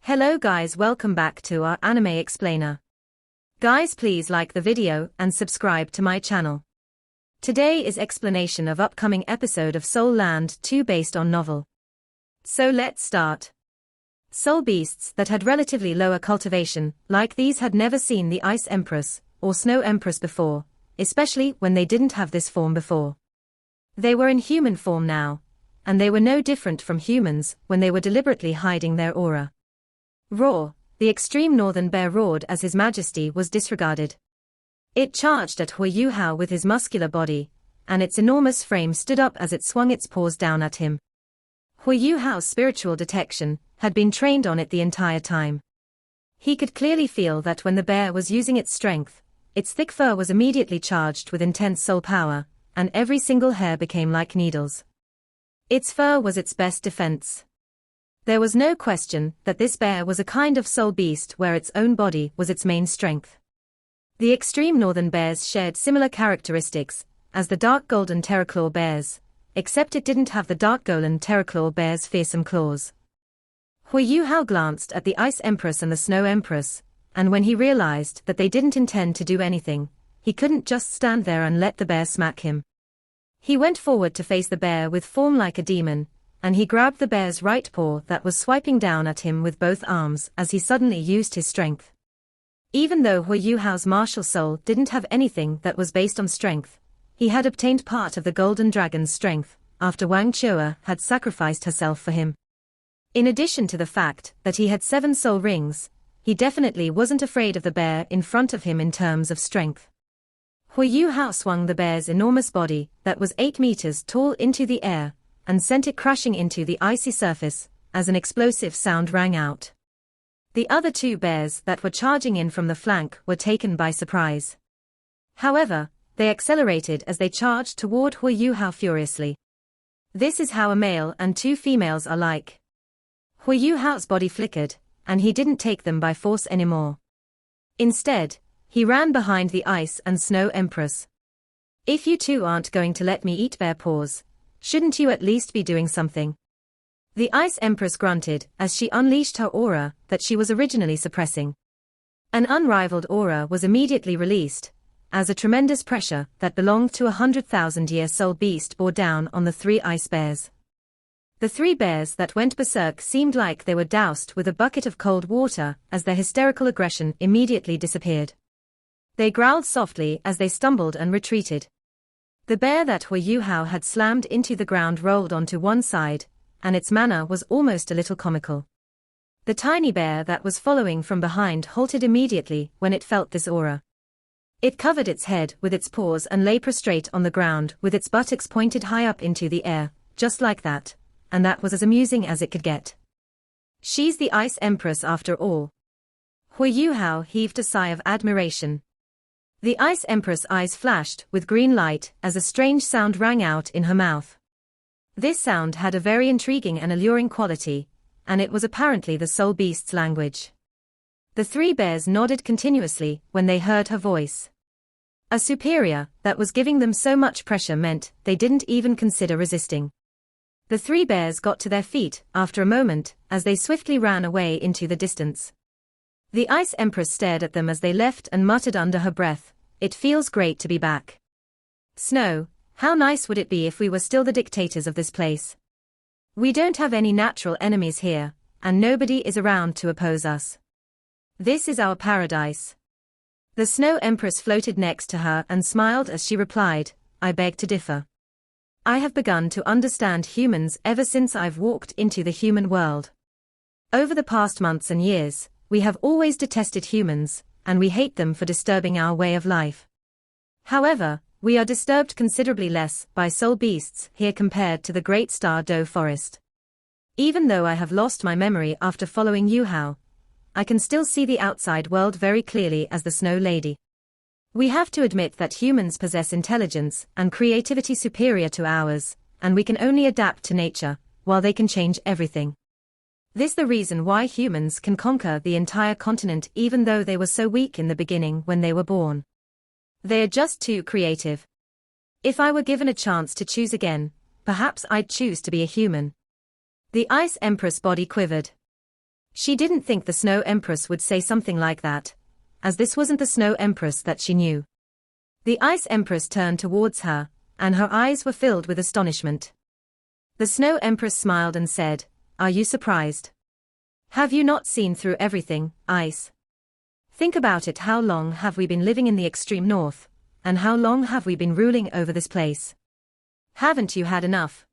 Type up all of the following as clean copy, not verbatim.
Hello guys, welcome back to our anime explainer. Guys, please like the video and subscribe to my channel. Today is explanation of upcoming episode of Soul Land 2 based on novel. So let's start. Soul beasts that had relatively lower cultivation, like these, had never seen the Ice Empress or Snow Empress before, especially when they didn't have this form before. They were in human form now, and they were no different from humans when they were deliberately hiding their aura. Roar, the extreme northern bear roared as His Majesty was disregarded. It charged at Hu Hao with his muscular body, and its enormous frame stood up as it swung its paws down at him. Hu Hao's spiritual detection had been trained on it the entire time. He could clearly feel that when the bear was using its strength, its thick fur was immediately charged with intense soul power, and every single hair became like needles. Its fur was its best defense. There was no question that this bear was a kind of soul beast where its own body was its main strength. The extreme northern bears shared similar characteristics as the dark golden terraclaw bears, except it didn't have the dark golden terraclaw bear's fearsome claws. Hu Hao glanced at the Ice Empress and the Snow Empress, and when he realized that they didn't intend to do anything, he couldn't just stand there and let the bear smack him. He went forward to face the bear with form like a demon, and he grabbed the bear's right paw that was swiping down at him with both arms as he suddenly used his strength. Even though Hu Hao's martial soul didn't have anything that was based on strength, he had obtained part of the Golden Dragon's strength after Wang Chua had sacrificed herself for him. In addition to the fact that he had 7 soul rings, he definitely wasn't afraid of the bear in front of him in terms of strength. Hu Hao swung the bear's enormous body that was 8 meters tall into the air, and sent it crashing into the icy surface, as an explosive sound rang out. The other 2 bears that were charging in from the flank were taken by surprise. However, they accelerated as they charged toward Hu Hao furiously. This is how a male and 2 females are like. Hu Hao's body flickered, and he didn't take them by force anymore. Instead, he ran behind the Ice and Snow Empress. If you two aren't going to let me eat bear paws, shouldn't you at least be doing something? The Ice Empress grunted as she unleashed her aura that she was originally suppressing. An unrivaled aura was immediately released, as a tremendous pressure that belonged to 100,000-year soul beast bore down on the 3 ice bears. The 3 bears that went berserk seemed like they were doused with a bucket of cold water as their hysterical aggression immediately disappeared. They growled softly as they stumbled and retreated. The bear that Hu Hao had slammed into the ground rolled onto one side, and its manner was almost a little comical. The tiny bear that was following from behind halted immediately when it felt this aura. It covered its head with its paws and lay prostrate on the ground with its buttocks pointed high up into the air, just like that, and that was as amusing as it could get. She's the Ice Empress after all. Hu Hao heaved a sigh of admiration. The Ice Empress' eyes flashed with green light as a strange sound rang out in her mouth. This sound had a very intriguing and alluring quality, and it was apparently the soul beast's language. The 3 bears nodded continuously when they heard her voice. A superior that was giving them so much pressure meant they didn't even consider resisting. The 3 bears got to their feet after a moment as they swiftly ran away into the distance. The Ice Empress stared at them as they left and muttered under her breath, "It feels great to be back. Snow, how nice would it be if we were still the dictators of this place? We don't have any natural enemies here, and nobody is around to oppose us. This is our paradise." The Snow Empress floated next to her and smiled as she replied, "I beg to differ. I have begun to understand humans ever since I've walked into the human world. Over the past months and years, we have always detested humans, and we hate them for disturbing our way of life. However, we are disturbed considerably less by soul beasts here compared to the Great Star Doe Forest. Even though I have lost my memory after following Hu Hao, I can still see the outside world very clearly as the Snow Lady. We have to admit that humans possess intelligence and creativity superior to ours, and we can only adapt to nature, while they can change everything. This is the reason why humans can conquer the entire continent even though they were so weak in the beginning when they were born. They are just too creative. If I were given a chance to choose again, perhaps I'd choose to be a human." The Ice Empress' body quivered. She didn't think the Snow Empress would say something like that, as this wasn't the Snow Empress that she knew. The Ice Empress turned towards her, and her eyes were filled with astonishment. The Snow Empress smiled and said, "Are you surprised? Have you not seen through everything, Ice? Think about it. How long have we been living in the extreme north, and how long have we been ruling over this place? Haven't you had enough?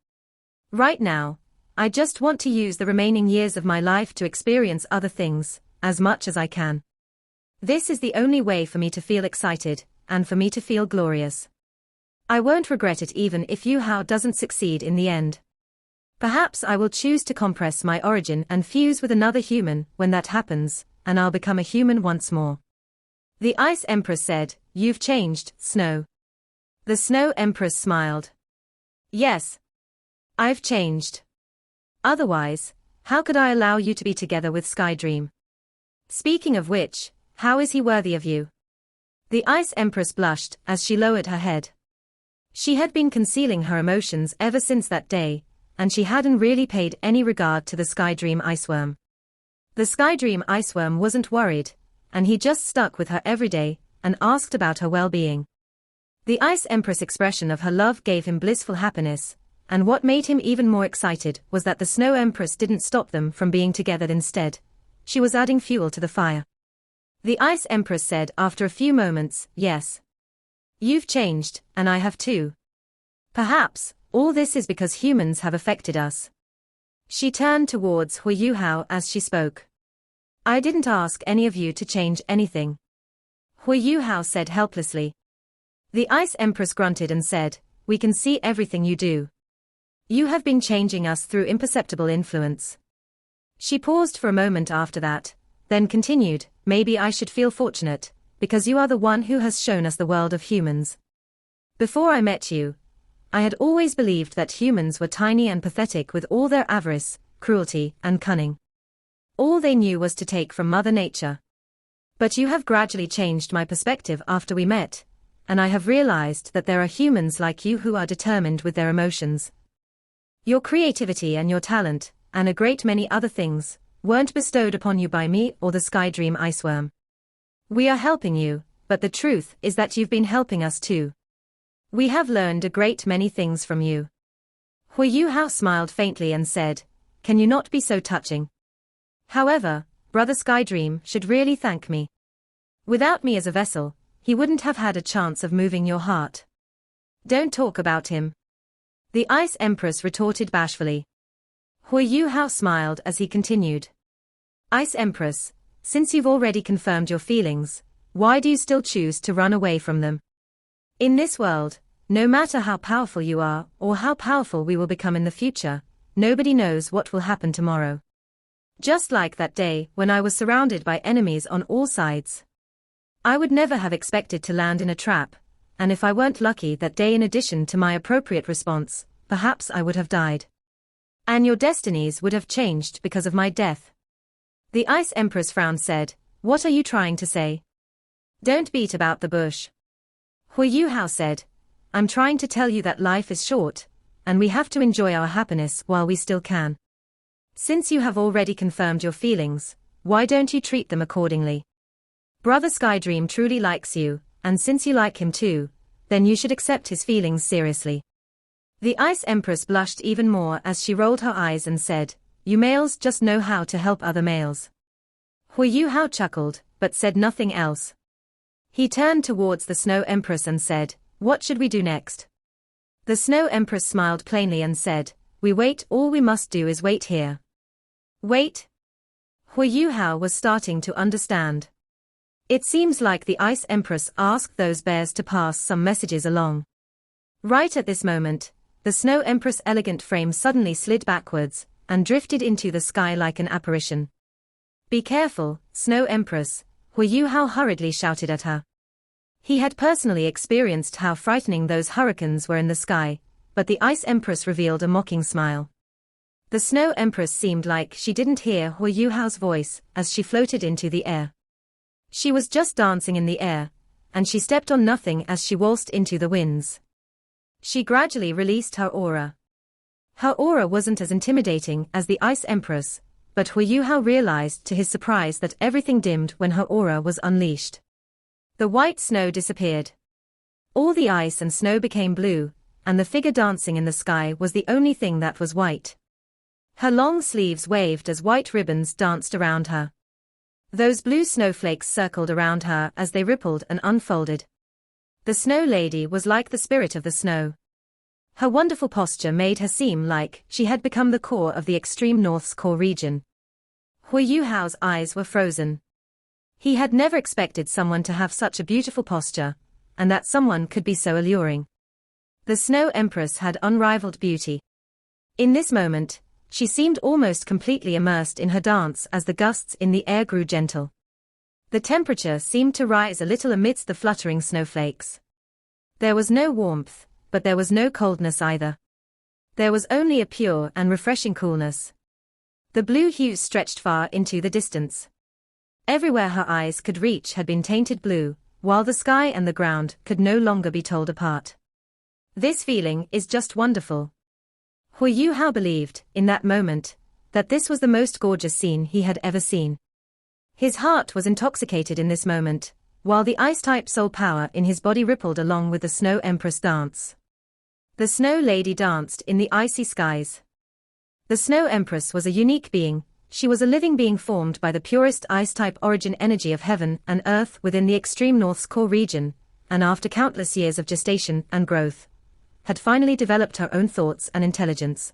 Right now, I just want to use the remaining years of my life to experience other things, as much as I can. This is the only way for me to feel excited, and for me to feel glorious. I won't regret it even if Yu Hao doesn't succeed in the end. Perhaps I will choose to compress my origin and fuse with another human when that happens, and I'll become a human once more." The Ice Empress said, "You've changed, Snow." The Snow Empress smiled. "Yes. I've changed. Otherwise, how could I allow you to be together with Skydream? Speaking of which, how is he worthy of you?" The Ice Empress blushed as she lowered her head. She had been concealing her emotions ever since that day, and she hadn't really paid any regard to the Skydream Iceworm. The Skydream Iceworm wasn't worried, and he just stuck with her every day and asked about her well-being. The Ice Empress' expression of her love gave him blissful happiness, and what made him even more excited was that the Snow Empress didn't stop them from being together. Instead, she was adding fuel to the fire. The Ice Empress said after a few moments, "Yes. You've changed, and I have too. Perhaps all this is because humans have affected us." She turned towards Hu Yuhao as she spoke. "I didn't ask any of you to change anything," Hu Yuhao said helplessly. The Ice Empress grunted and said, "We can see everything you do. You have been changing us through imperceptible influence." She paused for a moment after that, then continued, "Maybe I should feel fortunate, because you are the one who has shown us the world of humans. Before I met you, I had always believed that humans were tiny and pathetic with all their avarice, cruelty, and cunning. All they knew was to take from Mother Nature. But you have gradually changed my perspective after we met, and I have realized that there are humans like you who are determined with their emotions. Your creativity and your talent, and a great many other things, weren't bestowed upon you by me or the Skydream Iceworm. We are helping you, but the truth is that you've been helping us too. We have learned a great many things from you." Hu Yuhao smiled faintly and said, "Can you not be so touching? However, Brother Skydream should really thank me. Without me as a vessel, he wouldn't have had a chance of moving your heart." "Don't talk about him," the Ice Empress retorted bashfully. Hu Yuhao smiled as he continued. "Ice Empress, since you've already confirmed your feelings, why do you still choose to run away from them? In this world, no matter how powerful you are or how powerful we will become in the future, nobody knows what will happen tomorrow. Just like that day when I was surrounded by enemies on all sides. I would never have expected to land in a trap, and if I weren't lucky that day in addition to my appropriate response, perhaps I would have died. And your destinies would have changed because of my death." The Ice Empress frowned said, "What are you trying to say? Don't beat about the bush." Hu Yuhao said, "I'm trying to tell you that life is short, and we have to enjoy our happiness while we still can. Since you have already confirmed your feelings, why don't you treat them accordingly? Brother Skydream truly likes you, and since you like him too, then you should accept his feelings seriously." The Ice Empress blushed even more as she rolled her eyes and said, "You males just know how to help other males." Hu Yuhao chuckled, but said nothing else. He turned towards the Snow Empress and said, "What should we do next?" The Snow Empress smiled plainly and said, "We wait. All we must do is wait here." "Wait?" Hu Yuhao was starting to understand. It seems like the Ice Empress asked those bears to pass some messages along. Right at this moment, the Snow Empress' elegant frame suddenly slid backwards and drifted into the sky like an apparition. "Be careful, Snow Empress," Hu Yuhao hurriedly shouted at her. He had personally experienced how frightening those hurricanes were in the sky, but the Ice Empress revealed a mocking smile. The Snow Empress seemed like she didn't hear Hu Yuhao's voice as she floated into the air. She was just dancing in the air, and she stepped on nothing as she waltzed into the winds. She gradually released her aura. Her aura wasn't as intimidating as the Ice Empress, but Hu Yuhao realized to his surprise that everything dimmed when her aura was unleashed. The white snow disappeared. All the ice and snow became blue, and the figure dancing in the sky was the only thing that was white. Her long sleeves waved as white ribbons danced around her. Those blue snowflakes circled around her as they rippled and unfolded. The Snow Lady was like the spirit of the snow. Her wonderful posture made her seem like she had become the core of the extreme north's core region. Hu Yuhao's eyes were frozen. He had never expected someone to have such a beautiful posture, and that someone could be so alluring. The Snow Empress had unrivaled beauty. In this moment, she seemed almost completely immersed in her dance as the gusts in the air grew gentle. The temperature seemed to rise a little amidst the fluttering snowflakes. There was no warmth, but there was no coldness either. There was only a pure and refreshing coolness. The blue hues stretched far into the distance. Everywhere her eyes could reach had been tainted blue, while the sky and the ground could no longer be told apart. This feeling is just wonderful. Hu Yuhao believed, in that moment, that this was the most gorgeous scene he had ever seen. His heart was intoxicated in this moment, while the ice-type soul power in his body rippled along with the Snow Empress dance. The Snow Lady danced in the icy skies. The Snow Empress was a unique being. She was a living being formed by the purest ice-type origin energy of heaven and earth within the extreme north's core region, and after countless years of gestation and growth, had finally developed her own thoughts and intelligence.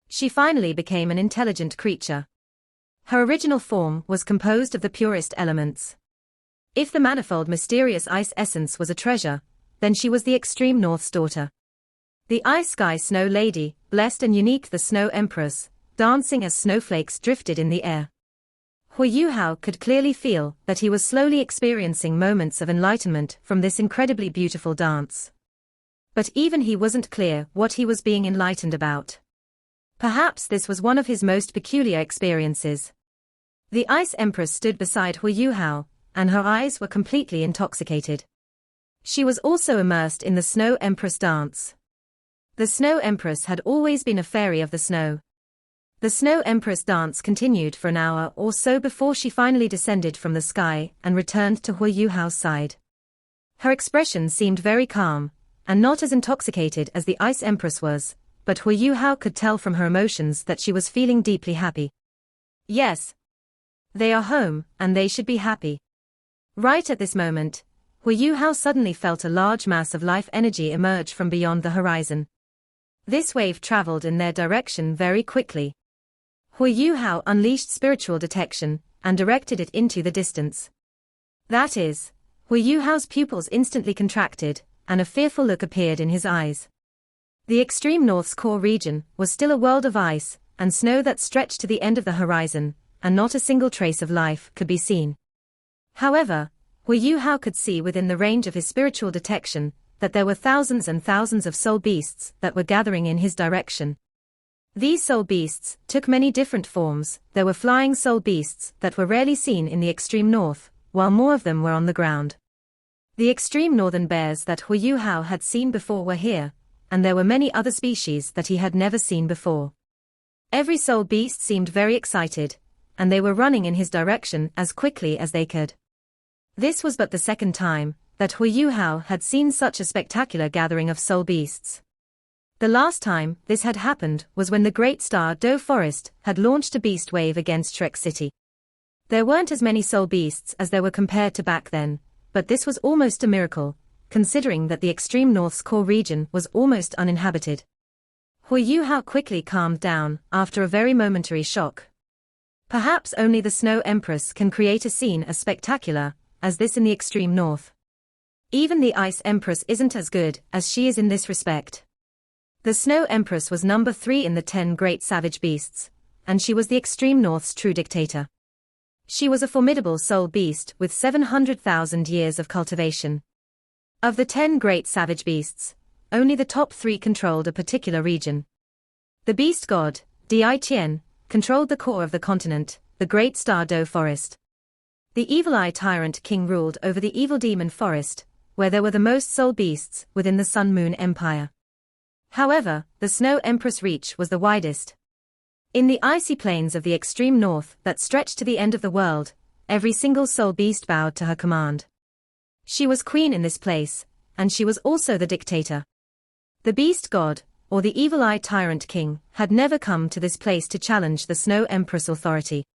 She finally became an intelligent creature. Her original form was composed of the purest elements. If the manifold mysterious ice essence was a treasure, then she was the extreme north's daughter. The Ice Sky Snow Lady, blessed and unique the Snow Empress, dancing as snowflakes drifted in the air. Hu Yuhao could clearly feel that he was slowly experiencing moments of enlightenment from this incredibly beautiful dance. But even he wasn't clear what he was being enlightened about. Perhaps this was one of his most peculiar experiences. The Ice Empress stood beside Hu Yuhao, and her eyes were completely intoxicated. She was also immersed in the Snow Empress dance. The Snow Empress had always been a fairy of the snow. The Snow Empress dance continued for an hour or so before she finally descended from the sky and returned to Hu Yuhao's side. Her expression seemed very calm, and not as intoxicated as the Ice Empress was, but Hu Yuhao could tell from her emotions that she was feeling deeply happy. Yes. They are home, and they should be happy. Right at this moment, Hu Yuhao suddenly felt a large mass of life energy emerge from beyond the horizon. This wave traveled in their direction very quickly. Hu Yuhao unleashed spiritual detection, and directed it into the distance. That is, Hu Yuhao's pupils instantly contracted, and a fearful look appeared in his eyes. The extreme north's core region was still a world of ice and snow that stretched to the end of the horizon, and not a single trace of life could be seen. However, Hu Yuhao could see within the range of his spiritual detection that there were thousands and thousands of soul beasts that were gathering in his direction. These soul beasts took many different forms. There were flying soul beasts that were rarely seen in the extreme north, while more of them were on the ground. The extreme northern bears that Hu Yuhao had seen before were here, and there were many other species that he had never seen before. Every soul beast seemed very excited, and they were running in his direction as quickly as they could. This was but the second time that Hu Yuhao had seen such a spectacular gathering of soul beasts. The last time this had happened was when the Great Star Doe Forest had launched a beast wave against Shrek City. There weren't as many soul beasts as there were compared to back then, but this was almost a miracle, considering that the extreme north's core region was almost uninhabited. Hu Yuhao quickly calmed down after a very momentary shock. Perhaps only the Snow Empress can create a scene as spectacular as this in the extreme north. Even the Ice Empress isn't as good as she is in this respect. The Snow Empress was number 3 in the 10 great savage beasts, and she was the extreme north's true dictator. She was a formidable soul beast with 700,000 years of cultivation. Of the 10 great savage beasts, only the top 3 controlled a particular region. The beast god, Di Tian, controlled the core of the continent, the Great Star Doe Forest. The Evil Eye Tyrant King ruled over the Evil Demon Forest, where there were the most soul beasts within the Sun Moon Empire. However, the Snow Empress' reach was the widest. In the icy plains of the extreme north that stretched to the end of the world, every single soul beast bowed to her command. She was queen in this place, and she was also the dictator. The beast god, or the evil-eye tyrant king, had never come to this place to challenge the Snow Empress authority.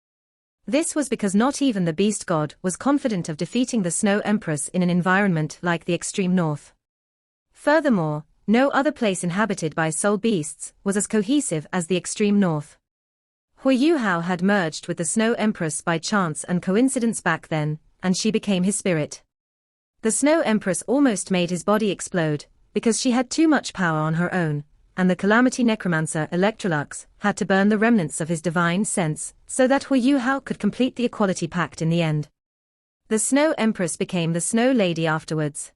This was because not even the beast god was confident of defeating the Snow Empress in an environment like the extreme north. Furthermore, no other place inhabited by soul beasts was as cohesive as the extreme north. Huiyuhao had merged with the Snow Empress by chance and coincidence back then, and she became his spirit. The Snow Empress almost made his body explode, because she had too much power on her own, and the Calamity Necromancer Electrolux had to burn the remnants of his divine sense, so that Huiyuhao could complete the Equality Pact in the end. The Snow Empress became the Snow Lady afterwards.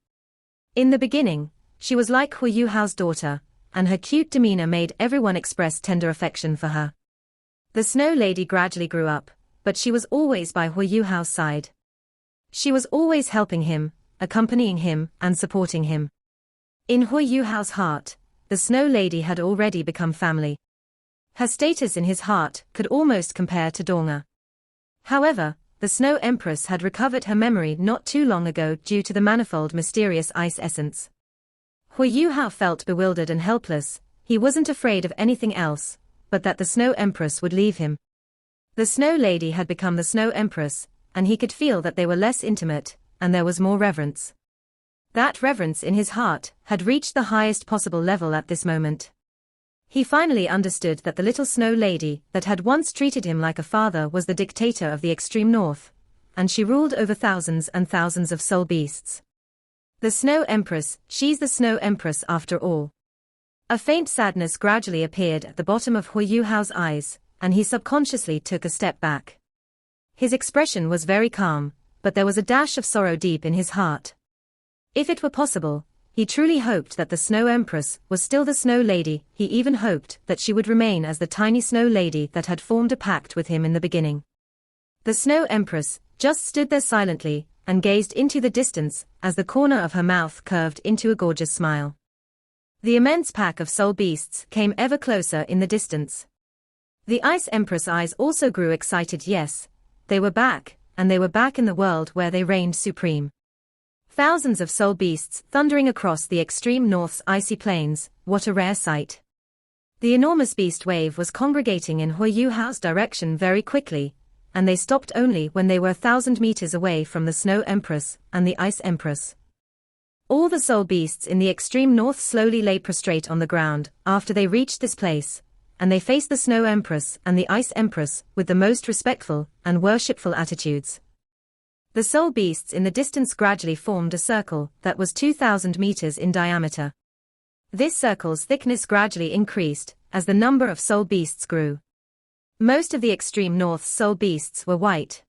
In the beginning, she was like Huiyuhao's daughter, and her cute demeanor made everyone express tender affection for her. The Snow Lady gradually grew up, but she was always by Huiyuhao's side. She was always helping him, accompanying him, and supporting him. In Huiyuhao's heart, the Snow Lady had already become family. Her status in his heart could almost compare to Donga. However, the Snow Empress had recovered her memory not too long ago due to the manifold mysterious ice essence. Huiyuhao felt bewildered and helpless. He wasn't afraid of anything else, but that the Snow Empress would leave him. The Snow Lady had become the Snow Empress, and he could feel that they were less intimate, and there was more reverence. That reverence in his heart had reached the highest possible level at this moment. He finally understood that the little Snow Lady that had once treated him like a father was the dictator of the extreme north, and she ruled over thousands and thousands of soul beasts. The Snow Empress, she's the Snow Empress after all. A faint sadness gradually appeared at the bottom of Huiyuhao's eyes, and he subconsciously took a step back. His expression was very calm, but there was a dash of sorrow deep in his heart. If it were possible, he truly hoped that the Snow Empress was still the Snow Lady. He even hoped that she would remain as the tiny Snow Lady that had formed a pact with him in the beginning. The Snow Empress just stood there silently and gazed into the distance as the corner of her mouth curved into a gorgeous smile. The immense pack of soul beasts came ever closer in the distance. The Ice Empress' eyes also grew excited. Yes, they were back, and they were back in the world where they reigned supreme. Thousands of soul beasts thundering across the extreme north's icy plains, what a rare sight. The enormous beast wave was congregating in Huiyuhao's direction very quickly, and they stopped only when they were 1,000 meters away from the Snow Empress and the Ice Empress. All the soul beasts in the extreme north slowly lay prostrate on the ground after they reached this place, and they faced the Snow Empress and the Ice Empress with the most respectful and worshipful attitudes. The soul beasts in the distance gradually formed a circle that was 2,000 meters in diameter. This circle's thickness gradually increased as the number of soul beasts grew. Most of the extreme north's soul beasts were white.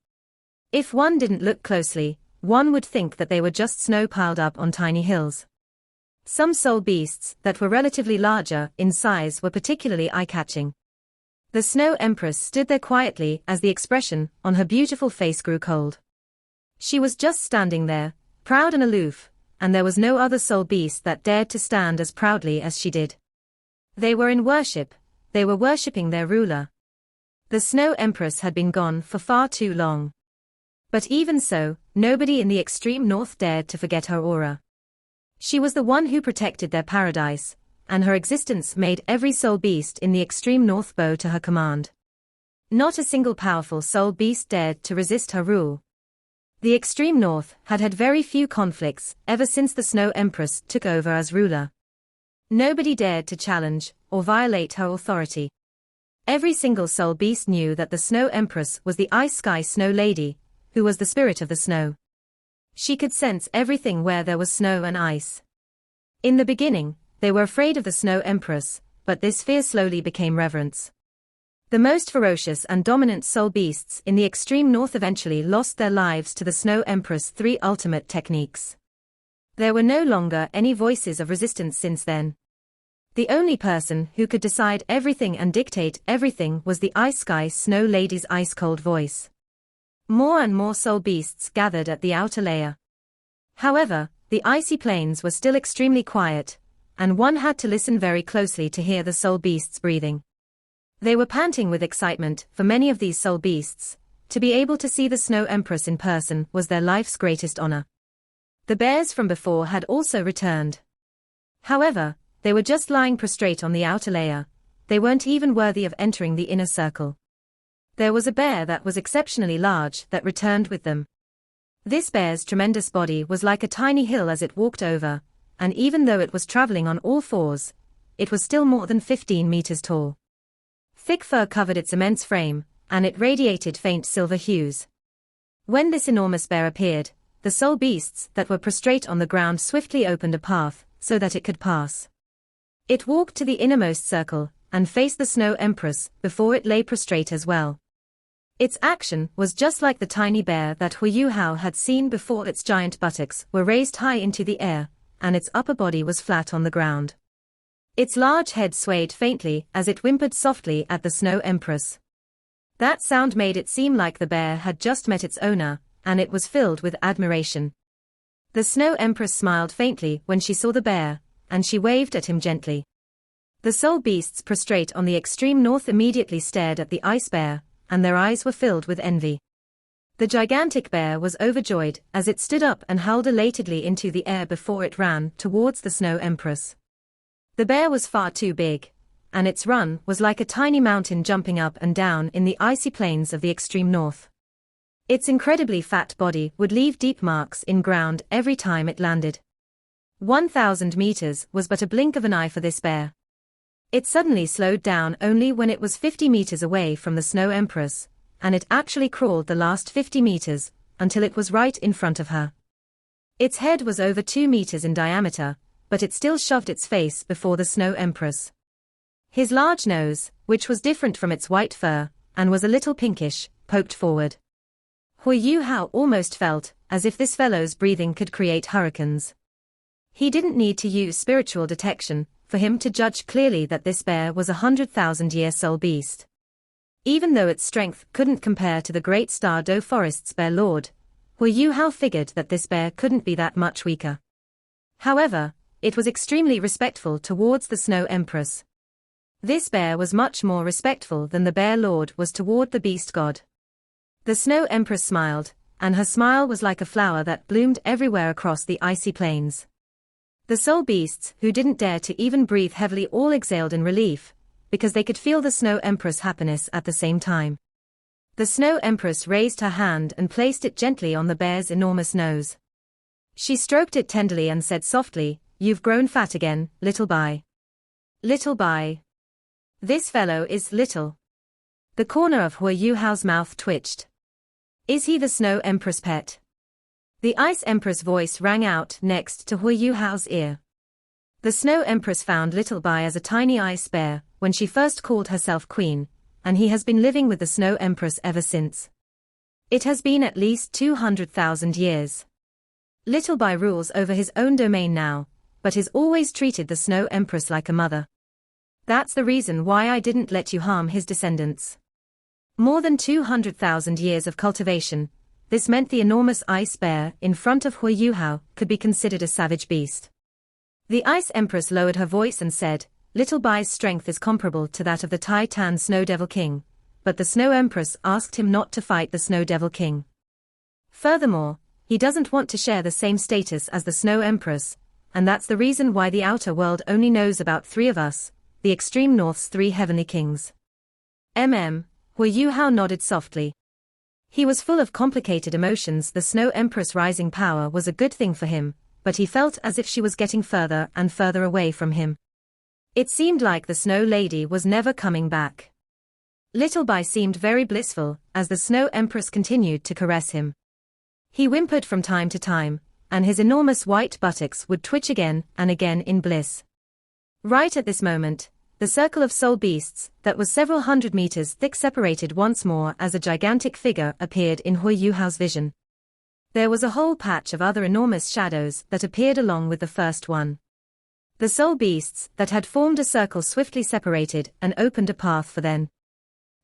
If one didn't look closely, one would think that they were just snow piled up on tiny hills. Some soul beasts that were relatively larger in size were particularly eye-catching. The Snow Empress stood there quietly as the expression on her beautiful face grew cold. She was just standing there, proud and aloof, and there was no other soul beast that dared to stand as proudly as she did. They were in worship, they were worshipping their ruler. The Snow Empress had been gone for far too long. But even so, nobody in the extreme north dared to forget her aura. She was the one who protected their paradise, and her existence made every soul beast in the extreme north bow to her command. Not a single powerful soul beast dared to resist her rule. The extreme north had had very few conflicts ever since the Snow Empress took over as ruler. Nobody dared to challenge or violate her authority. Every single soul beast knew that the Snow Empress was the Ice Sky Snow Lady, who was the spirit of the snow. She could sense everything where there was snow and ice. In the beginning, they were afraid of the Snow Empress, but this fear slowly became reverence. The most ferocious and dominant soul beasts in the extreme north eventually lost their lives to the Snow Empress' 3 ultimate techniques. There were no longer any voices of resistance since then. The only person who could decide everything and dictate everything was the Ice Sky Snow Lady's ice-cold voice. More and more soul beasts gathered at the outer layer. However, the icy plains were still extremely quiet, and one had to listen very closely to hear the soul beasts breathing. They were panting with excitement, for many of these soul beasts. To be able to see the Snow Empress in person was their life's greatest honor. The bears from before had also returned. However, they were just lying prostrate on the outer layer. They weren't even worthy of entering the inner circle. There was a bear that was exceptionally large that returned with them. This bear's tremendous body was like a tiny hill as it walked over, and even though it was traveling on all fours, it was still more than 15 meters tall. Thick fur covered its immense frame, and it radiated faint silver hues. When this enormous bear appeared, the soul beasts that were prostrate on the ground swiftly opened a path, so that it could pass. It walked to the innermost circle, and faced the Snow Empress, before it lay prostrate as well. Its action was just like the tiny bear that Huiyuhao had seen before. Its giant buttocks were raised high into the air, and its upper body was flat on the ground. Its large head swayed faintly as it whimpered softly at the Snow Empress. That sound made it seem like the bear had just met its owner, and it was filled with admiration. The Snow Empress smiled faintly when she saw the bear, and she waved at him gently. The soul beasts prostrate on the extreme north immediately stared at the ice bear, and their eyes were filled with envy. The gigantic bear was overjoyed as it stood up and howled elatedly into the air before it ran towards the Snow Empress. The bear was far too big, and its run was like a tiny mountain jumping up and down in the icy plains of the extreme north. Its incredibly fat body would leave deep marks in ground every time it landed. 1,000 meters was but a blink of an eye for this bear. It suddenly slowed down only when it was 50 meters away from the Snow Empress, and it actually crawled the last 50 meters, until it was right in front of her. Its head was over 2 meters in diameter, but it still shoved its face before the Snow Empress. His large nose, which was different from its white fur, and was a little pinkish, poked forward. Huiyuhao almost felt as if this fellow's breathing could create hurricanes. He didn't need to use spiritual detection for him to judge clearly that this bear was a 100,000-year soul beast. Even though its strength couldn't compare to the great Star Do Forest's bear lord, Huiyuhao figured that this bear couldn't be that much weaker. However, it was extremely respectful towards the Snow Empress. This bear was much more respectful than the bear lord was toward the beast god. The Snow Empress smiled, and her smile was like a flower that bloomed everywhere across the icy plains. The soul beasts, who didn't dare to even breathe heavily, all exhaled in relief, because they could feel the Snow Empress' happiness at the same time. The Snow Empress raised her hand and placed it gently on the bear's enormous nose. She stroked it tenderly and said softly, "You've grown fat again, little Bai. Little Bai. This fellow is little." The corner of Huiyuhao's mouth twitched. "Is he the Snow Empress' pet?" The Ice Empress' voice rang out next to Huiyuhao's ear. The Snow Empress found Little Bai as a tiny ice bear when she first called herself queen, and he has been living with the Snow Empress ever since. It has been at least 200,000 years. Little Bai rules over his own domain now, but has always treated the Snow Empress like a mother. That's the reason why I didn't let you harm his descendants. More than 200,000 years of cultivation. This meant the enormous ice bear in front of Huiyuhao could be considered a savage beast. The Ice Empress lowered her voice and said, "Little Bai's strength is comparable to that of the Tai Tan Snow Devil King, but the Snow Empress asked him not to fight the Snow Devil King. Furthermore, he doesn't want to share the same status as the Snow Empress, and that's the reason why the outer world only knows about 3 of us, the extreme north's 3 heavenly kings." Huiyuhao nodded softly. He was full of complicated emotions. The Snow Empress' rising power was a good thing for him, but he felt as if she was getting further and further away from him. It seemed like the Snow Lady was never coming back. Little Bai seemed very blissful as the Snow Empress continued to caress him. He whimpered from time to time, and his enormous white buttocks would twitch again and again in bliss. Right at this moment, the circle of soul beasts that was several hundred meters thick separated once more as a gigantic figure appeared in Huiyuhao's vision. There was a whole patch of other enormous shadows that appeared along with the first one. The soul beasts that had formed a circle swiftly separated and opened a path for them.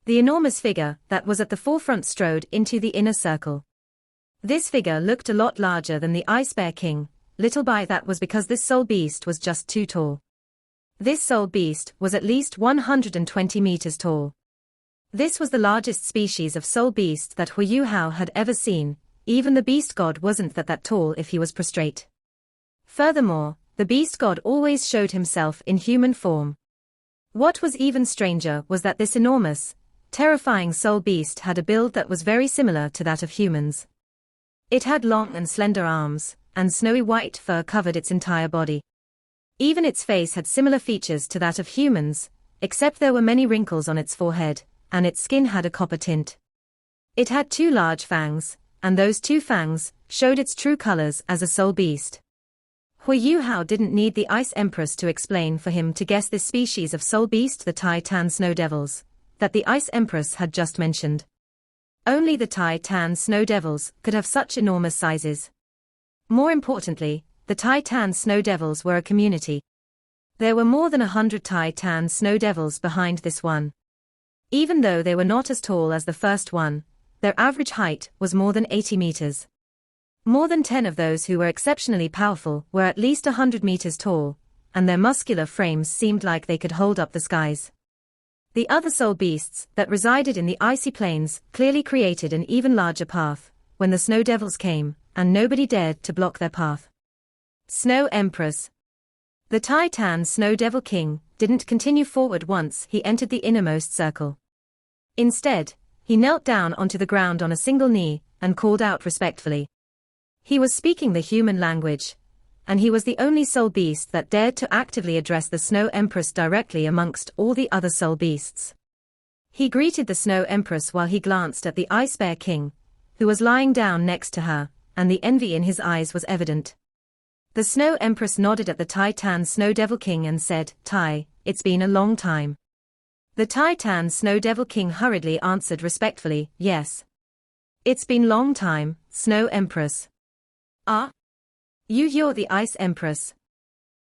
The enormous figure that was at the forefront strode into the inner circle. This figure looked a lot larger than the Ice Bear King, Little Bai. That was because this soul beast was just too tall. This soul beast was at least 120 meters tall. This was the largest species of soul beast that Hu Hao had ever seen. Even the beast god wasn't that tall if he was prostrate. Furthermore, the beast god always showed himself in human form. What was even stranger was that this enormous, terrifying soul beast had a build that was very similar to that of humans. It had long and slender arms, and snowy white fur covered its entire body. Even its face had similar features to that of humans, except there were many wrinkles on its forehead, and its skin had a copper tint. It had 2 large fangs, and those 2 fangs showed its true colors as a soul beast. Hu Hao didn't need the Ice Empress to explain for him to guess this species of soul beast, the Tai Tan Snow Devils, that the Ice Empress had just mentioned. Only the Tai Tan Snow Devils could have such enormous sizes. More importantly, the Tai Tan Snow Devils were a community. There were more than 100 Tai Tan Snow Devils behind this one. Even though they were not as tall as the first one, their average height was more than 80 meters. More than 10 of those who were exceptionally powerful were at least 100 meters tall, and their muscular frames seemed like they could hold up the skies. The other soul beasts that resided in the icy plains clearly created an even larger path when the snow devils came, and nobody dared to block their path. Snow Empress. The Tai Tan Snow Devil King didn't continue forward once he entered the innermost circle. Instead, he knelt down onto the ground on a single knee and called out respectfully. He was speaking the human language, and he was the only soul beast that dared to actively address the Snow Empress directly amongst all the other soul beasts. He greeted the Snow Empress while he glanced at the Ice Bear King, who was lying down next to her, and the envy in his eyes was evident. The Snow Empress nodded at the Tai Tan Snow Devil King and said, "Tai, it's been a long time." The Tai Tan Snow Devil King hurriedly answered respectfully, "Yes. It's been long time, Snow Empress." "Ah? You're the Ice Empress."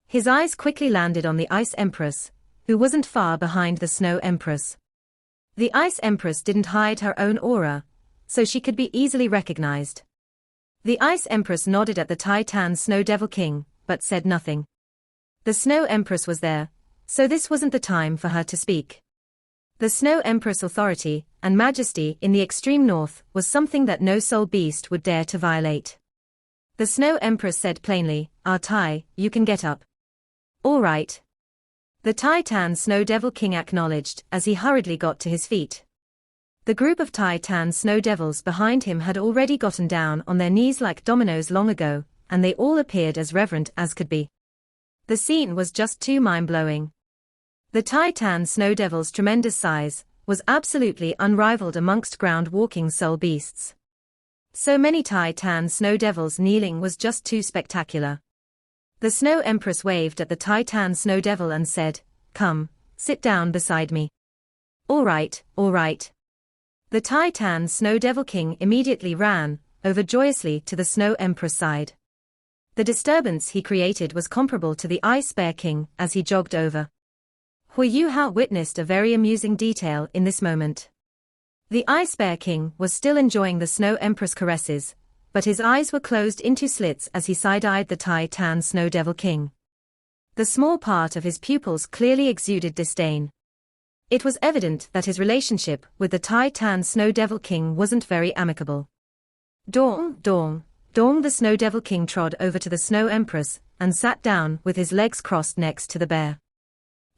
His eyes quickly landed on the Ice Empress, who wasn't far behind the Snow Empress. The Ice Empress didn't hide her own aura, so she could be easily recognized. The Ice Empress nodded at the Tai Tan Snow Devil King, but said nothing. The Snow Empress was there, so this wasn't the time for her to speak. The Snow Empress' authority and majesty in the extreme north was something that no soul beast would dare to violate. The Snow Empress said plainly, "Ah, Tai, you can get up." "All right." The Tai Tan Snow Devil King acknowledged as he hurriedly got to his feet. The group of Tai Tan Snow Devils behind him had already gotten down on their knees like dominoes long ago, and they all appeared as reverent as could be. The scene was just too mind-blowing. The Tai Tan Snow Devil's tremendous size was absolutely unrivaled amongst ground-walking soul beasts. So many Tai Tan Snow Devils kneeling was just too spectacular. The Snow Empress waved at the Tai Tan Snow Devil and said, "Come, sit down beside me." All right." The Tai Tan Snow Devil King immediately ran over joyously to the Snow Empress side. The disturbance he created was comparable to the Ice Bear King as he jogged over. Hu Hao witnessed a very amusing detail in this moment. The Ice Bear King was still enjoying the Snow Empress caresses, but his eyes were closed into slits as he side-eyed the Tai Tan Snow Devil King. The small part of his pupils clearly exuded disdain. It was evident that his relationship with the Tai Tan Snow Devil King wasn't very amicable. Dong, the Snow Devil King trod over to the Snow Empress and sat down with his legs crossed next to the bear.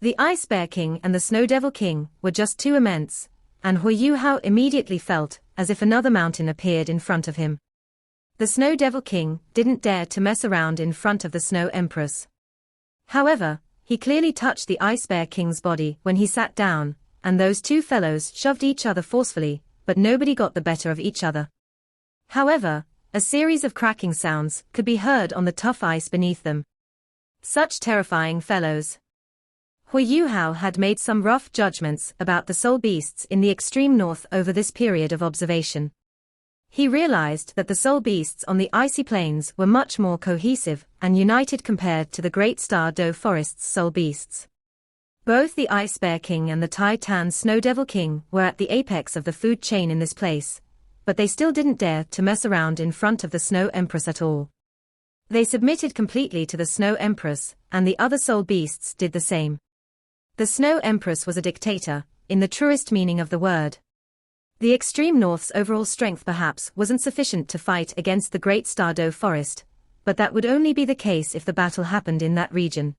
The Ice Bear King and the Snow Devil King were just too immense, and Hu Hao immediately felt as if another mountain appeared in front of him. The Snow Devil King didn't dare to mess around in front of the Snow Empress. However, he clearly touched the Ice Bear King's body when he sat down, and those two fellows shoved each other forcefully, but nobody got the better of each other. However, a series of cracking sounds could be heard on the tough ice beneath them. Such terrifying fellows. Hu Hao had made some rough judgments about the soul beasts in the extreme north over this period of observation. He realized that the soul beasts on the icy plains were much more cohesive and united compared to the Great Star Doe Forest's soul beasts. Both the Ice Bear King and the Tai Tan Snow Devil King were at the apex of the food chain in this place, but they still didn't dare to mess around in front of the Snow Empress at all. They submitted completely to the Snow Empress, and the other soul beasts did the same. The Snow Empress was a dictator, in the truest meaning of the word. The extreme north's overall strength perhaps wasn't sufficient to fight against the Great Stardow Forest, but that would only be the case if the battle happened in that region.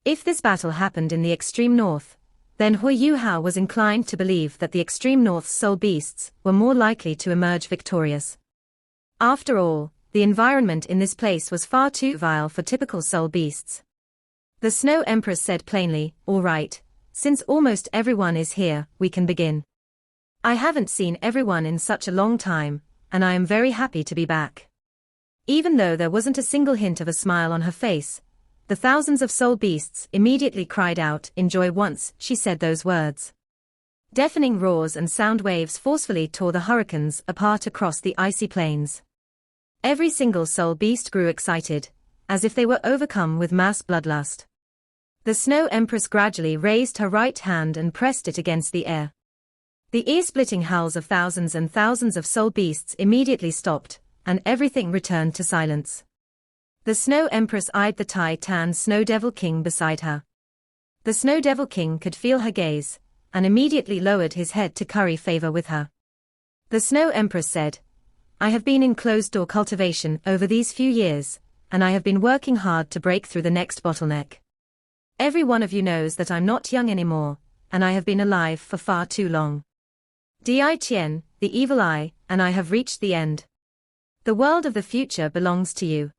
If this battle happened in the extreme north, then Hui Yuhao was inclined to believe that the extreme north's soul beasts were more likely to emerge victorious. After all, the environment in this place was far too vile for typical soul beasts. The Snow Empress said plainly, "All right, since almost everyone is here, we can begin. I haven't seen everyone in such a long time, and I am very happy to be back." Even though there wasn't a single hint of a smile on her face, the thousands of soul beasts immediately cried out in joy once she said those words. Deafening roars and sound waves forcefully tore the hurricanes apart across the icy plains. Every single soul beast grew excited, as if they were overcome with mass bloodlust. The Snow Empress gradually raised her right hand and pressed it against the air. The ear-splitting howls of thousands and thousands of soul beasts immediately stopped, and everything returned to silence. The Snow Empress eyed the Tai-Tan Snow Devil King beside her. The Snow Devil King could feel her gaze, and immediately lowered his head to curry favor with her. The Snow Empress said, "I have been in closed-door cultivation over these few years, and I have been working hard to break through the next bottleneck. Every one of you knows that I'm not young anymore, and I have been alive for far too long. Di Qian, the evil eye, and I have reached the end. The world of the future belongs to you.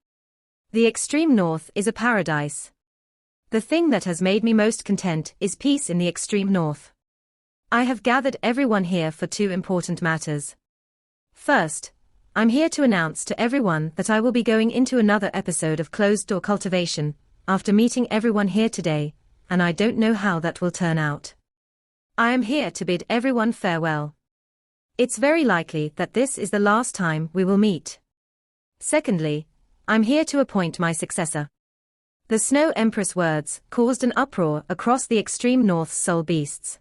The extreme north is a paradise. The thing that has made me most content is peace in the extreme north. I have gathered everyone here for two important matters. First, I'm here to announce to everyone that I will be going into another episode of closed-door cultivation, after meeting everyone here today, and I don't know how that will turn out. I am here to bid everyone farewell. It's very likely that this is the last time we will meet. Secondly, I'm here to appoint my successor." The Snow Empress words caused an uproar across the extreme north's soul beasts.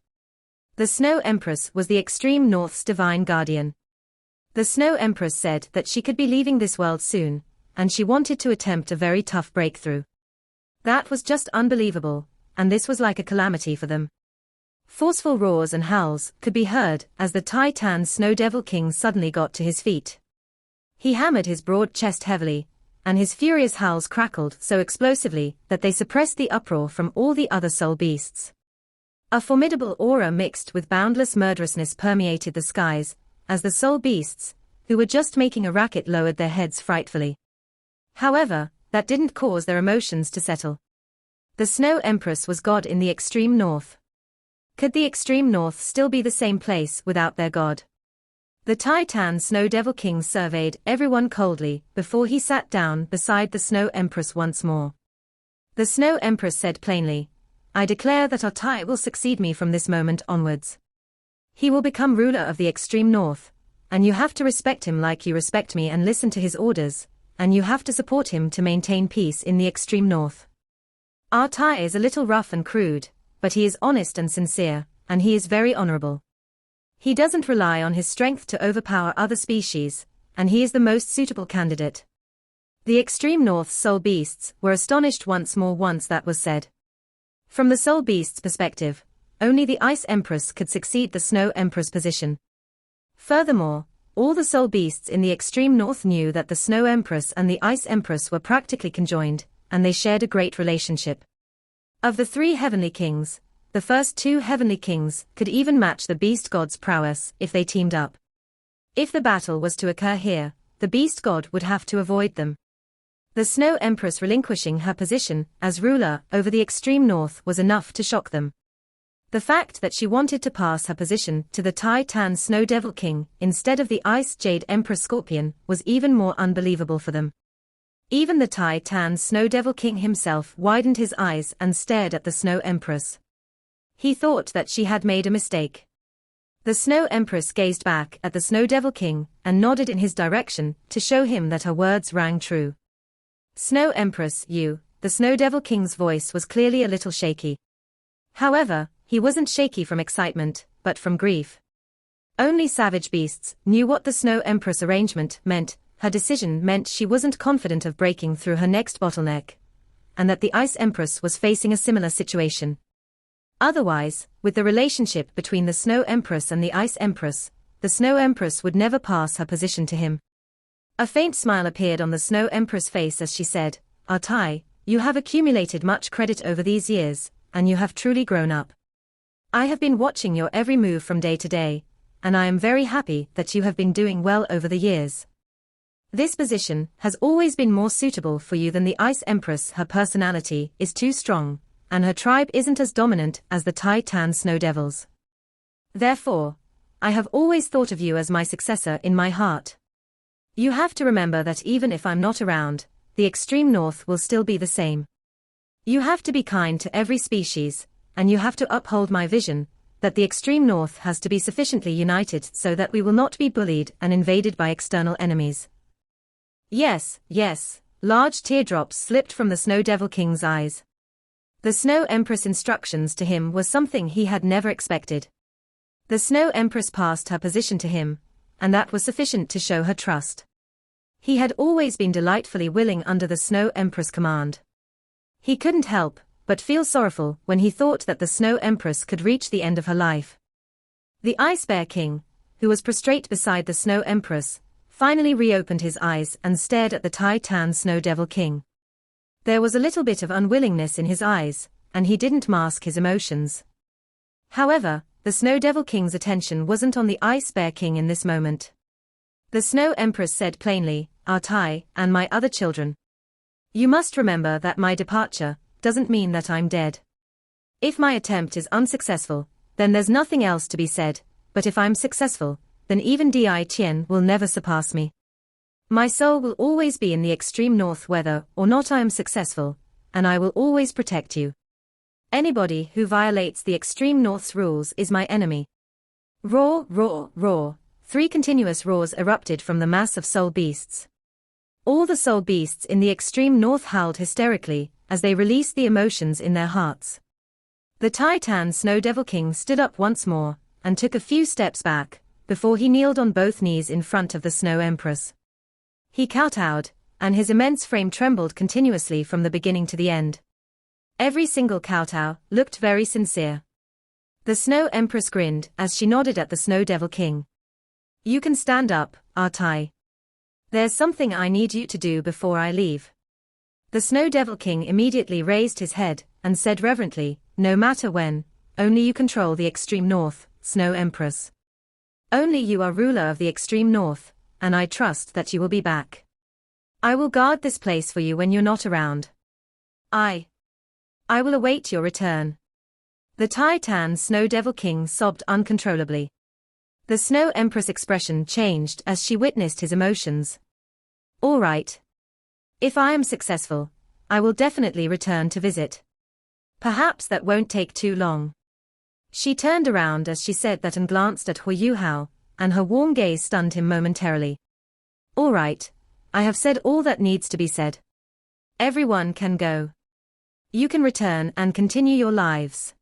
The Snow Empress was the extreme north's divine guardian. The Snow Empress said that she could be leaving this world soon, and she wanted to attempt a very tough breakthrough. That was just unbelievable, and this was like a calamity for them. Forceful roars and howls could be heard as the Tai-Tan Snow Devil King suddenly got to his feet. He hammered his broad chest heavily, and his furious howls crackled so explosively that they suppressed the uproar from all the other soul beasts. A formidable aura mixed with boundless murderousness permeated the skies, as the soul beasts, who were just making a racket, lowered their heads frightfully. However, that didn't cause their emotions to settle. The Snow Empress was God in the extreme north. Could the extreme north still be the same place without their god? The Tai-Tan Snow Devil King surveyed everyone coldly before he sat down beside the Snow Empress once more. The Snow Empress said plainly, "I declare that our Tai will succeed me from this moment onwards. He will become ruler of the extreme north, and you have to respect him like you respect me and listen to his orders, and you have to support him to maintain peace in the extreme north. Our Tai is a little rough and crude, but he is honest and sincere, and he is very honorable. He doesn't rely on his strength to overpower other species, and he is the most suitable candidate." The extreme north's soul beasts were astonished once more once that was said. From the soul beast's perspective, only the Ice Empress could succeed the Snow Empress position. Furthermore, all the soul beasts in the extreme north knew that the Snow Empress and the Ice Empress were practically conjoined, and they shared a great relationship. Of the three heavenly kings, the first two heavenly kings could even match the beast god's prowess if they teamed up. If the battle was to occur here, the beast god would have to avoid them. The Snow Empress relinquishing her position as ruler over the extreme north was enough to shock them. The fact that she wanted to pass her position to the Tai-Tan Snow Devil King instead of the Ice Jade Empress Scorpion was even more unbelievable for them. Even the Tai-Tan Snow Devil King himself widened his eyes and stared at the Snow Empress. He thought that she had made a mistake. The Snow Empress gazed back at the Snow Devil King and nodded in his direction to show him that her words rang true. "Snow Empress, you," the Snow Devil King's voice was clearly a little shaky. However, he wasn't shaky from excitement, but from grief. Only savage beasts knew what the Snow Empress arrangement meant. Her decision meant she wasn't confident of breaking through her next bottleneck, and that the Ice Empress was facing a similar situation. Otherwise, with the relationship between the Snow Empress and the Ice Empress, the Snow Empress would never pass her position to him. A faint smile appeared on the Snow Empress' face as she said, "Artai, you have accumulated much credit over these years, and you have truly grown up. I have been watching your every move from day to day, and I am very happy that you have been doing well over the years. This position has always been more suitable for you than the Ice Empress. Her personality is too strong, and her tribe isn't as dominant as the Tai Tan Snow Devils. Therefore, I have always thought of you as my successor in my heart. You have to remember that even if I'm not around, the extreme north will still be the same. You have to be kind to every species, and you have to uphold my vision, that the extreme north has to be sufficiently united so that we will not be bullied and invaded by external enemies." Yes, yes, large teardrops slipped from the Snow Devil King's eyes. The Snow Empress' instructions to him was something he had never expected. The Snow Empress passed her position to him, and that was sufficient to show her trust. He had always been delightfully willing under the Snow Empress' command. He couldn't help but feel sorrowful when he thought that the Snow Empress could reach the end of her life. The Ice Bear King, who was prostrate beside the Snow Empress, finally reopened his eyes and stared at the Tai Tan Snow Devil King. There was a little bit of unwillingness in his eyes, and he didn't mask his emotions. However, the Snow Devil King's attention wasn't on the Ice Bear King in this moment. The Snow Empress said plainly, "Artai, and my other children. You must remember that my departure doesn't mean that I'm dead. If my attempt is unsuccessful, then there's nothing else to be said, but if I'm successful, then even Di Tien will never surpass me. My soul will always be in the extreme north whether or not I am successful, and I will always protect you. Anybody who violates the extreme north's rules is my enemy." Roar, roar, roar. 3 continuous roars erupted from the mass of soul beasts. All the soul beasts in the extreme north howled hysterically as they released the emotions in their hearts. The Tai Tan Snow Devil King stood up once more and took a few steps back before he kneeled on both knees in front of the Snow Empress. He kowtowed, and his immense frame trembled continuously from the beginning to the end. Every single kowtow looked very sincere. The Snow Empress grinned as she nodded at the Snow Devil King. "You can stand up, Artai. There's something I need you to do before I leave." The Snow Devil King immediately raised his head and said reverently, "No matter when, only you control the extreme north, Snow Empress. Only you are ruler of the extreme north, and I trust that you will be back. I will guard this place for you when you're not around. I will await your return." The Tai Tan Snow Devil King sobbed uncontrollably. The Snow Empress' expression changed as she witnessed his emotions. "All right. If I am successful, I will definitely return to visit. Perhaps that won't take too long." She turned around as she said that and glanced at Hu Yuhao, and her warm gaze stunned him momentarily. "All right, I have said all that needs to be said. Everyone can go. You can return and continue your lives.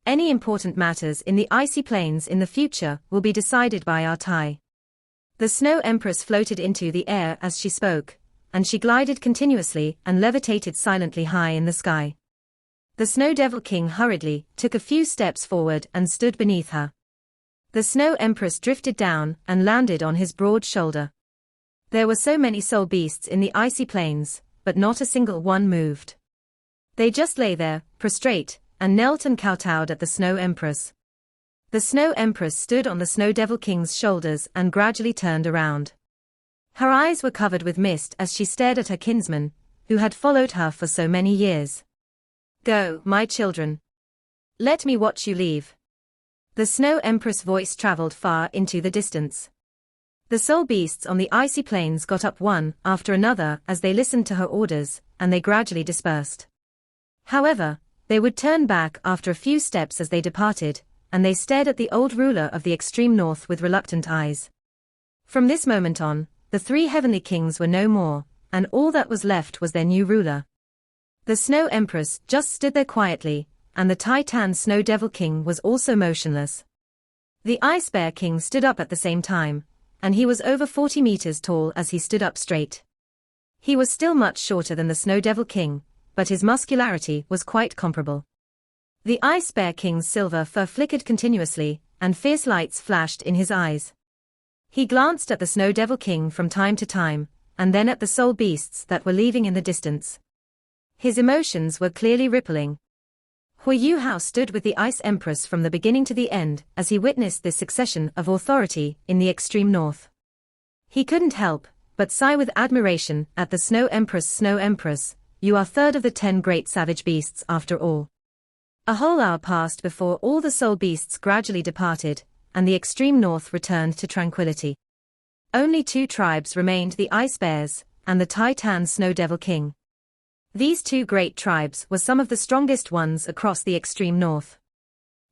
Any important matters in the icy plains in the future will be decided by Artai." The Snow Empress floated into the air as she spoke, and she glided continuously and levitated silently high in the sky. The Snow Devil King hurriedly took a few steps forward and stood beneath her. The Snow Empress drifted down and landed on his broad shoulder. There were so many soul beasts in the icy plains, but not a single one moved. They just lay there, prostrate, and knelt and kowtowed at the Snow Empress. The Snow Empress stood on the Snow Devil King's shoulders and gradually turned around. Her eyes were covered with mist as she stared at her kinsman, who had followed her for so many years. "Go, my children. Let me watch you leave." The Snow Empress' voice traveled far into the distance. The soul beasts on the icy plains got up one after another as they listened to her orders, and they gradually dispersed. However, they would turn back after a few steps as they departed, and they stared at the old ruler of the extreme north with reluctant eyes. From this moment on, the 3 heavenly kings were no more, and all that was left was their new ruler. The Snow Empress just stood there quietly, and the Tai Tan Snow Devil King was also motionless. The Ice Bear King stood up at the same time, and he was over 40 meters tall as he stood up straight. He was still much shorter than the Snow Devil King, but his muscularity was quite comparable. The Ice Bear King's silver fur flickered continuously, and fierce lights flashed in his eyes. He glanced at the Snow Devil King from time to time, and then at the soul beasts that were leaving in the distance. His emotions were clearly rippling. Hui Yuhao stood with the Ice Empress from the beginning to the end as he witnessed this succession of authority in the extreme north. He couldn't help but sigh with admiration at the Snow Empress. Snow Empress, you are third of the 10 great savage beasts after all. A whole hour passed before all the soul beasts gradually departed, and the extreme north returned to tranquility. Only 2 tribes remained, the Ice Bears and the Titan Snow Devil King. These 2 great tribes were some of the strongest ones across the extreme north.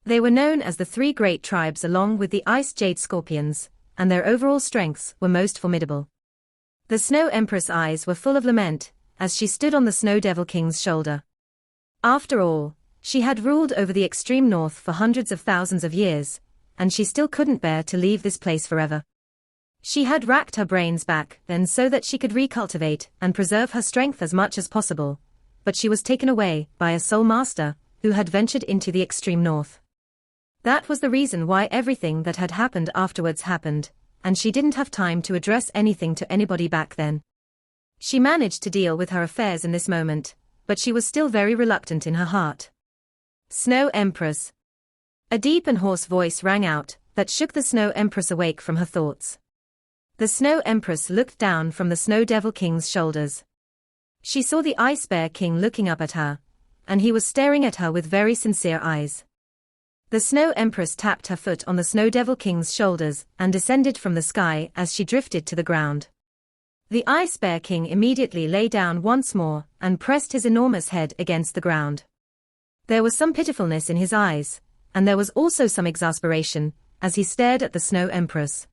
They were known as the 3 great tribes along with the Ice Jade Scorpions, and their overall strengths were most formidable. The Snow Empress' eyes were full of lament as she stood on the Snow Devil King's shoulder. After all, she had ruled over the extreme north for hundreds of thousands of years, and she still couldn't bear to leave this place forever. She had racked her brains back then so that she could recultivate and preserve her strength as much as possible, but she was taken away by a soul master who had ventured into the extreme north. That was the reason why everything that had happened afterwards happened, and she didn't have time to address anything to anybody back then. She managed to deal with her affairs in this moment, but she was still very reluctant in her heart. Snow Empress. A deep and hoarse voice rang out that shook the Snow Empress awake from her thoughts. The Snow Empress looked down from the Snow Devil King's shoulders. She saw the Ice Bear King looking up at her, and he was staring at her with very sincere eyes. The Snow Empress tapped her foot on the Snow Devil King's shoulders and descended from the sky as she drifted to the ground. The Ice Bear King immediately lay down once more and pressed his enormous head against the ground. There was some pitifulness in his eyes, and there was also some exasperation as he stared at the Snow Empress.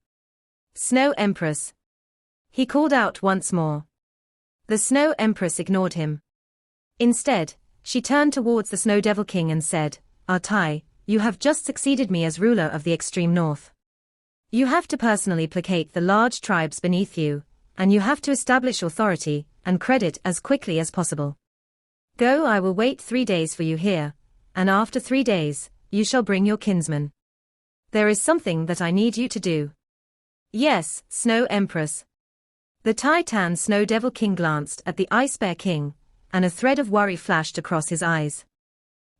Snow Empress. He called out once more. The Snow Empress ignored him. Instead, she turned towards the Snow Devil King and said, "Tai, you have just succeeded me as ruler of the extreme north. You have to personally placate the large tribes beneath you, and you have to establish authority and credit as quickly as possible. Go, I will wait 3 days for you here, and after 3 days, you shall bring your kinsman. There is something that I need you to do." "Yes, Snow Empress." The Titan Snow Devil King glanced at the Ice Bear King, and a thread of worry flashed across his eyes.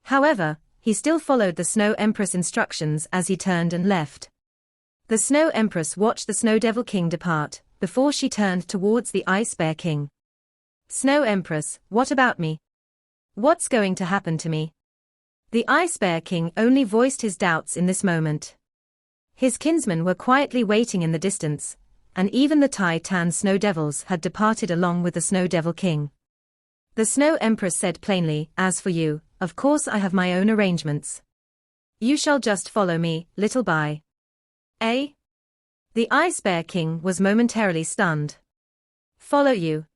However, he still followed the Snow Empress' instructions as he turned and left. The Snow Empress watched the Snow Devil King depart, before she turned towards the Ice Bear King. "Snow Empress, what about me? What's going to happen to me?" The Ice Bear King only voiced his doubts in this moment. His kinsmen were quietly waiting in the distance, and even the Titan Snow Devils had departed along with the Snow Devil King. The Snow Empress said plainly, "As for you, of course I have my own arrangements. You shall just follow me, little Bai." "Eh?" The Ice Bear King was momentarily stunned. "Follow you?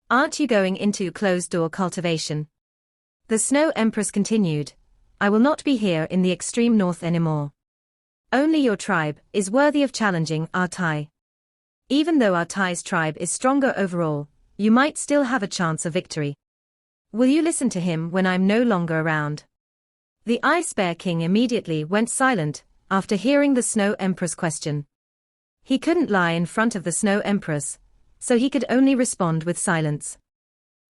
Aren't you going into closed-door cultivation?" The Snow Empress continued, "I will not be here in the extreme north anymore. Only your tribe is worthy of challenging our Tai. Even though our Tai's tribe is stronger overall, you might still have a chance of victory. Will you listen to him when I'm no longer around?" The Ice Bear King immediately went silent after hearing the Snow Empress question. He couldn't lie in front of the Snow Empress, so he could only respond with silence.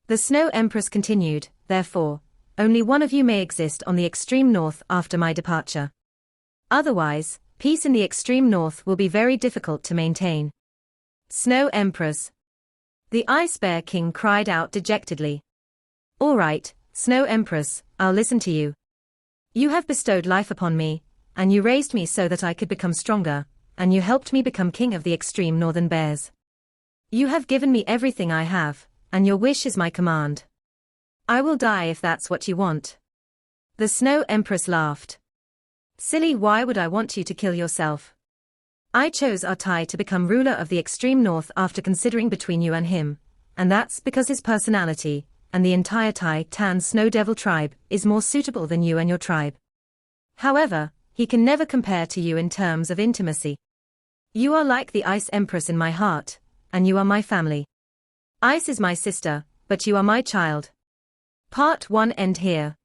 The Snow Empress continued, "Therefore, only one of you may exist on the extreme north after my departure. Otherwise, peace in the extreme north will be very difficult to maintain." "Snow Empress." The Ice Bear King cried out dejectedly. "All right, Snow Empress, I'll listen to you. You have bestowed life upon me, and you raised me so that I could become stronger, and you helped me become king of the extreme northern bears. You have given me everything I have, and your wish is my command. I will die if that's what you want." The Snow Empress laughed. "Silly, why would I want you to kill yourself? I chose our Tai to become ruler of the extreme north after considering between you and him, and that's because his personality, and the entire Titan Snow Devil tribe, is more suitable than you and your tribe. However, he can never compare to you in terms of intimacy. You are like the Ice Empress in my heart, and you are my family. Ice is my sister, but you are my child." Part 1 end here.